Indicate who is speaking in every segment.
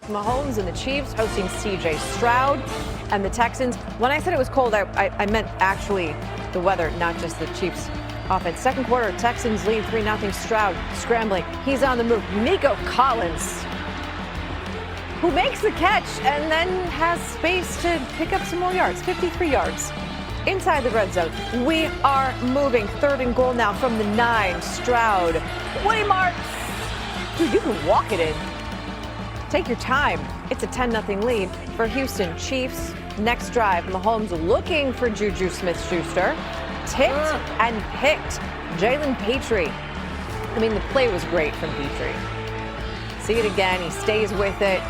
Speaker 1: Mahomes and the Chiefs hosting CJ Stroud and the Texans. When I said it was cold, I meant actually the weather, not just the Chiefs offense. Second quarter, Texans lead 3-0. Stroud scrambling. He's on the move. Nico Collins, who makes the catch and then has space to pick up some more yards, 53 yards. Inside the red zone, we are moving. 3rd and goal now from the 9. Stroud, Woody Marks. Dude, you can walk it in. Take your time. It's a 10-0 lead for Houston. Chiefs, next drive. Mahomes looking for Juju Smith-Schuster. Tipped and picked. Jalen Petrie. I mean, the play was great from Petrie. See it again. He stays with it.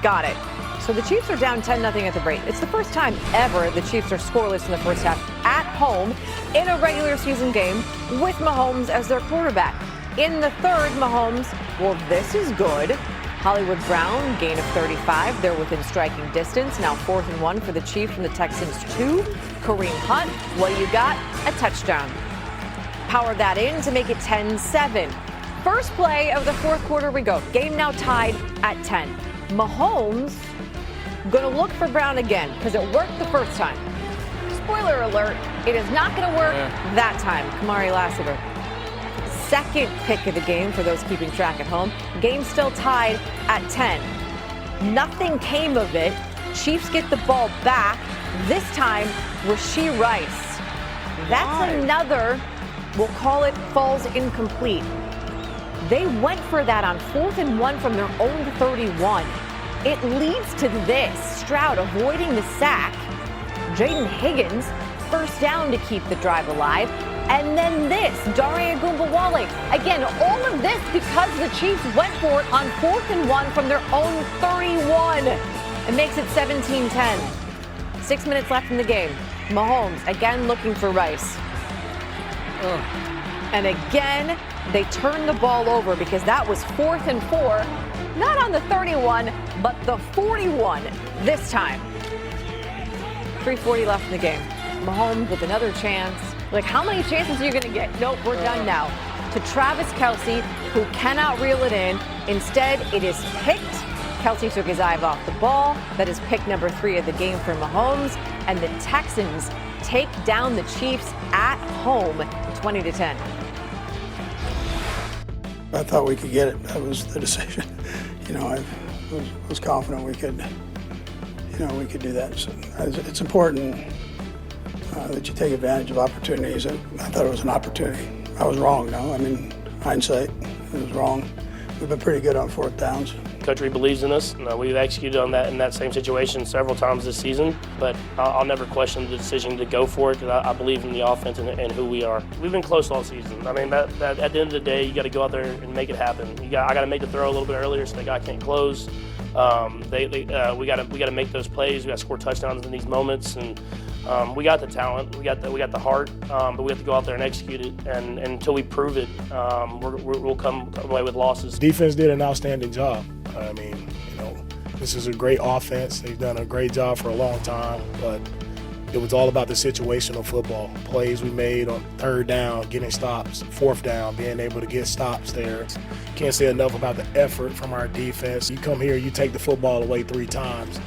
Speaker 1: Got it. So the Chiefs are down 10-0 at the break. It's the first time ever the Chiefs are scoreless in the first half at home in a regular season game with Mahomes as their quarterback. In the third, Mahomes, well, this is good. Hollywood Brown, gain of 35. They're within striking distance. Now 4th and 1 for the Chiefs from the Texans 2. Kareem Hunt, what do you got? A touchdown. Power that in to make it 10-7. First play of the fourth quarter we go. Game now tied at 10. Mahomes going to look for Brown again because it worked the first time. Spoiler alert, it is not going to work that time. Kamari Lassiter. Second pick of the game for those keeping track at home. Game still tied at 10. Nothing came of it. Chiefs get the ball back. This time, Rashee Rice. That's another, we'll call it falls incomplete. They went for that on 4th and 1 from their own 31. It leads to this. Stroud avoiding the sack. Jayden Higgins, first down to keep the drive alive. And then this, Dare Ogunbowale. Again, all of this because the Chiefs went for it on 4th and 1 from their own 31. It makes it 17-10. 6 minutes left in the game. Mahomes again looking for Rice. And again, they turn the ball over because that was 4th and 4. Not on the 31, but the 41 this time. 3:40 left in the game. Mahomes with another chance. Like, how many chances are you going to get? Nope, we're done now. To Travis Kelce, who cannot reel it in. Instead, it is picked. Kelce took his eye off the ball. That is pick number 3 of the game for Mahomes. And the Texans take down the Chiefs at home, 20-10.
Speaker 2: I thought we could get it. That was the decision. I was confident we could do that. So it's important that you take advantage of opportunities. I thought it was an opportunity. I was wrong, though. I mean, hindsight, it was wrong. We've been pretty good on 4th downs.
Speaker 3: Country believes in us. We've executed on that in that same situation several times this season, but I'll never question the decision to go for it because I believe in the offense and who we are. We've been close all season. I mean, that at the end of the day, you got to go out there and make it happen. I got to make the throw a little bit earlier so the guy can't close. We got to make those plays. We got to score touchdowns in these moments, and we got the talent, we got the heart, but we have to go out there and execute it. And until we prove it, we'll come away with losses.
Speaker 4: Defense did an outstanding job. I mean, this is a great offense. They've done a great job for a long time, but it was all about the situational football. Plays we made on 3rd down, getting stops, 4th down, being able to get stops there. Can't say enough about the effort from our defense. You come here, you take the football away 3 times.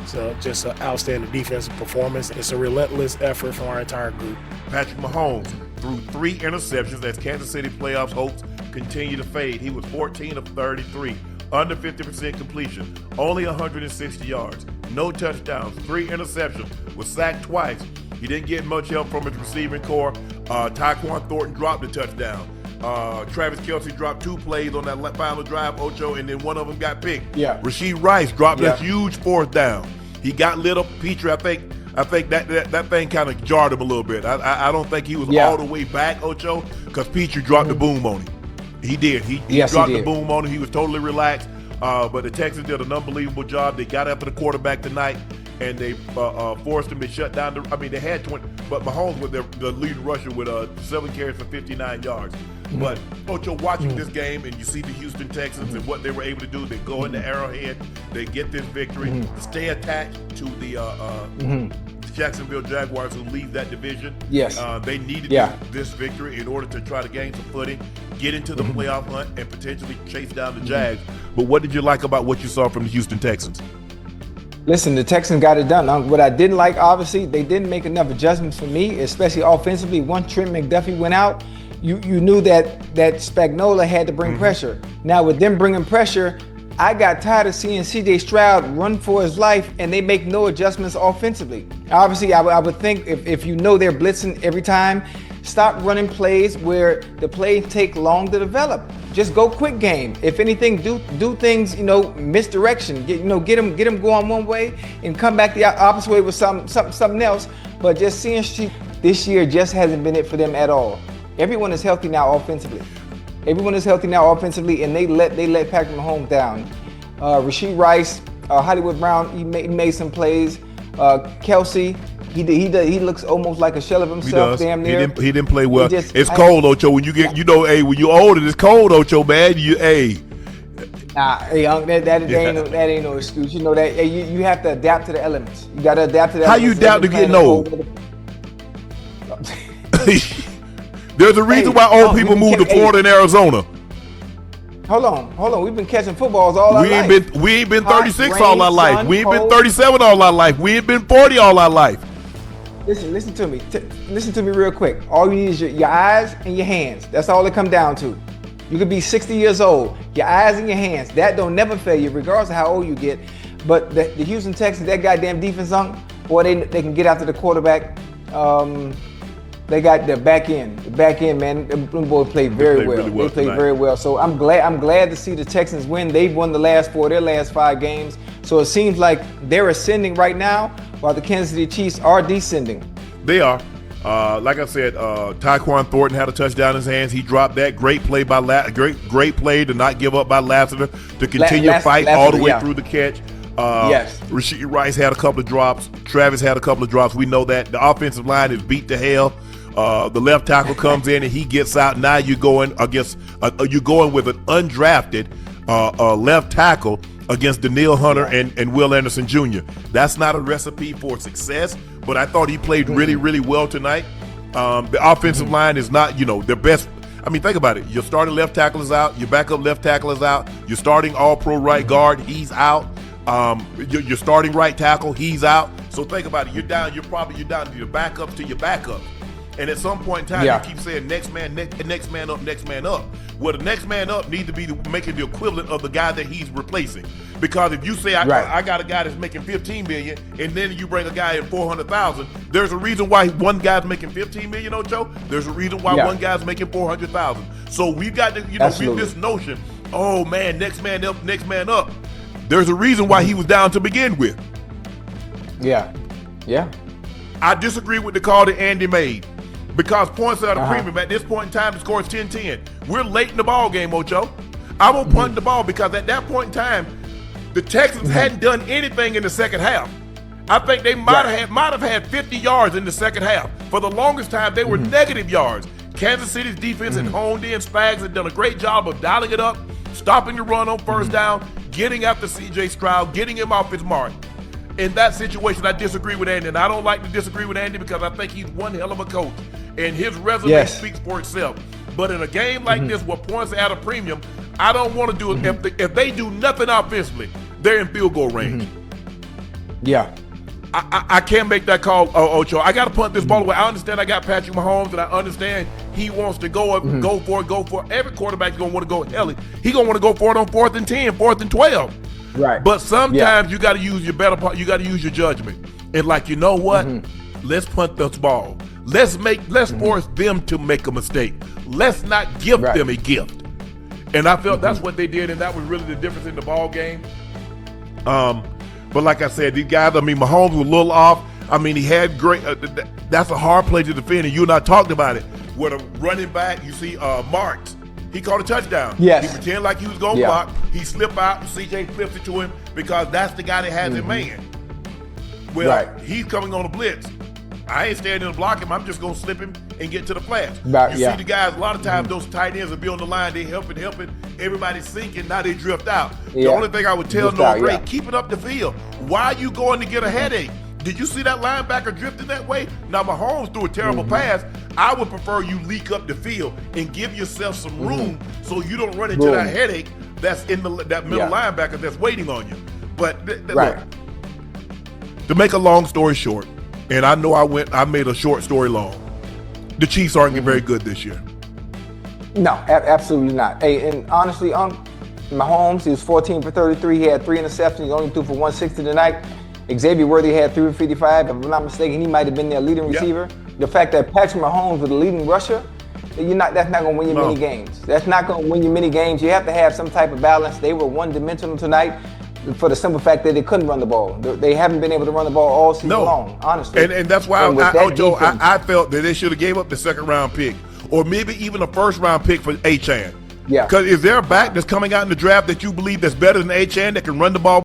Speaker 4: So just an outstanding defensive performance. It's a relentless effort from our entire group.
Speaker 5: Patrick Mahomes threw 3 interceptions as Kansas City playoffs hopes continue to fade. He was 14 of 33, under 50% completion, only 160 yards, no touchdowns, 3 interceptions, was sacked twice. He didn't get much help from his receiving core. Tyquan Thornton dropped a touchdown. Travis Kelce dropped 2 plays on that final drive, Ocho, and then one of them got picked.
Speaker 6: Yeah.
Speaker 5: Rashee Rice dropped a huge 4th down. He got lit up. Petrie, I think that thing kind of jarred him a little bit. I don't think he was all the way back, Ocho, because Petrie dropped the boom on him. He did. He dropped the boom on him. He was totally relaxed. But the Texans did an unbelievable job. They got after the quarterback tonight, and they forced him to shut down. They had 20, but Mahomes was the leading rusher with 7 carries for 59 yards. But Ocho, watching this game, and you see the Houston Texans and what they were able to do. They go into Arrowhead, they get this victory, stay attached to the Jacksonville Jaguars, who lead that division.
Speaker 6: Yes.
Speaker 5: They needed this victory in order to try to gain some footing, get into the playoff hunt, and potentially chase down the Jags. But what did you like about what you saw from the Houston Texans?
Speaker 6: Listen, the Texans got it done. What I didn't like, obviously, they didn't make enough adjustments for me, especially offensively. Once Trent McDuffie went out, you knew that Spagnuolo had to bring pressure. Now, with them bringing pressure, I got tired of seeing C.J. Stroud run for his life, and they make no adjustments offensively. Obviously, I would think if you know they're blitzing every time, stop running plays where the plays take long to develop. Just go quick game. If anything, do things, misdirection. Get them going one way and come back the opposite way with something else. But just seeing this year just hasn't been it for them at all. Everyone is healthy now offensively. And they let Patrick Mahomes down. Rashee Rice, Hollywood Brown, he made some plays. Kelsey, he looks almost like a shell of himself. Damn near.
Speaker 5: He didn't play well. It's cold, Ocho. When you get, when you're older, it's cold, Ocho, man.
Speaker 6: Nah, that ain't no excuse. You know that you have to adapt to the elements. You got to adapt to the
Speaker 5: How
Speaker 6: elements.
Speaker 5: you adapt to getting old? There's a reason why old people move to Florida and Arizona.
Speaker 6: Hold on. We've been catching footballs all our life.
Speaker 5: We ain't been 36 all our life. We ain't been 37 all our life. We ain't been 40 all our life.
Speaker 6: Listen to me. Listen to me real quick. All you need is your eyes and your hands. That's all it come down to. You could be 60 years old. Your eyes and your hands. That don't never fail you, regardless of how old you get. But the Houston Texans, that goddamn defense boy, they can get after the quarterback. They got the back end. The back end, man, them boys played very well. They played very well. So I'm glad to see the Texans win. They've won their last 5 games. So it seems like they're ascending right now, while the Kansas City Chiefs are descending.
Speaker 5: They are. Like I said, Tyquan Thornton had a touchdown in his hands. He dropped that. Great play by great play to not give up by Lassiter, to continue to fight all the way through the catch.
Speaker 6: Yes.
Speaker 5: Rashee Rice had a couple of drops. Travis had a couple of drops. We know that. The offensive line is beat to hell. The left tackle comes in and he gets out. Now you're going with an undrafted left tackle against Danielle Hunter and Will Anderson Jr. That's not a recipe for success, but I thought he played really, really well tonight. The offensive line is not, their best. I mean, think about it. Your starting left tackle is out. Your backup left tackle is out. Your starting all-pro right guard, he's out. Your starting right tackle, he's out. So think about it. You're down to your backups to your backups. And at some point in time, you keep saying next man up. Well, the next man up needs to be making the equivalent of the guy that he's replacing. Because if you say I got a guy that's making $15 million, and then you bring a guy in $400,000, there's a reason why one guy's making $15 million, Ocho. There's a reason why one guy's making $400,000. So we've got to, this notion. Oh man, next man up. There's a reason why he was down to begin with. Yeah. I disagree with the call that Andy made. Because points are the premium. At this point in time, the score is 10-10. We're late in the ball game, Ocho. I won't punt the ball because at that point in time, the Texans hadn't done anything in the second half. I think they might have had 50 yards in the second half. For the longest time, they were negative yards. Kansas City's defense had honed in. Spags had done a great job of dialing it up, stopping the run on first down, getting after C.J. Stroud, getting him off his mark. In that situation, I disagree with Andy, and I don't like to disagree with Andy because I think he's one hell of a coach, and his resume speaks for itself. But in a game like this where points are at a premium, I don't want to do it. If they do nothing offensively, they're in field goal range. I can't make that call, Ocho. I got to punt this ball away. I understand I got Patrick Mahomes, and I understand he wants to go for it. Every quarterback's going to want to go hell. He going to want to go for it on 4th and 10, 4th and 12. Right. But sometimes you got to use your better part. You got to use your judgment. And you know what? Let's punt this ball. Let's force them to make a mistake. Let's not give them a gift. And I felt that's what they did, and that was really the difference in the ball game. But like I said, these guys, Mahomes was a little off. He had great that's a hard play to defend, and you and I talked about it. With a running back, you see Marks. He caught a touchdown. Yes. He pretended like he was going to block. He slipped out, and CJ flips it to him because that's the guy that has him man. Well, he's coming on a blitz. I ain't standing to block him. I'm just going to slip him and get to the flats. You see the guys, a lot of times those tight ends will be on the line. They helping. Everybody's sinking. Now they drift out. The only thing I would tell Noah Gray, keep it up the field. Why are you going to get a headache? Did you see that linebacker drifting that way? Now, Mahomes threw a terrible pass. I would prefer you leak up the field and give yourself some room so you don't run into that headache that's in that middle linebacker that's waiting on you. But look, to make a long story short, and I know I made a short story long, the Chiefs aren't very good this year.
Speaker 6: No, absolutely not. Hey, and honestly, Mahomes, he was 14 for 33. He had 3 interceptions. He only threw for 160 tonight. Xavier Worthy had 355. If I'm not mistaken, he might have been their leading receiver. The fact that Patrick Mahomes was the leading rusher, that's not going to win you many games. That's not going to win you many games. You have to have some type of balance. They were one-dimensional tonight for the simple fact that they couldn't run the ball. They haven't been able to run the ball all season long, honestly.
Speaker 5: And that's why I felt that they should have gave up the second-round pick or maybe even a first-round pick for Achane.
Speaker 6: Yeah.
Speaker 5: Because is there a back that's coming out in the draft that you believe that's better than Achane that can run the ball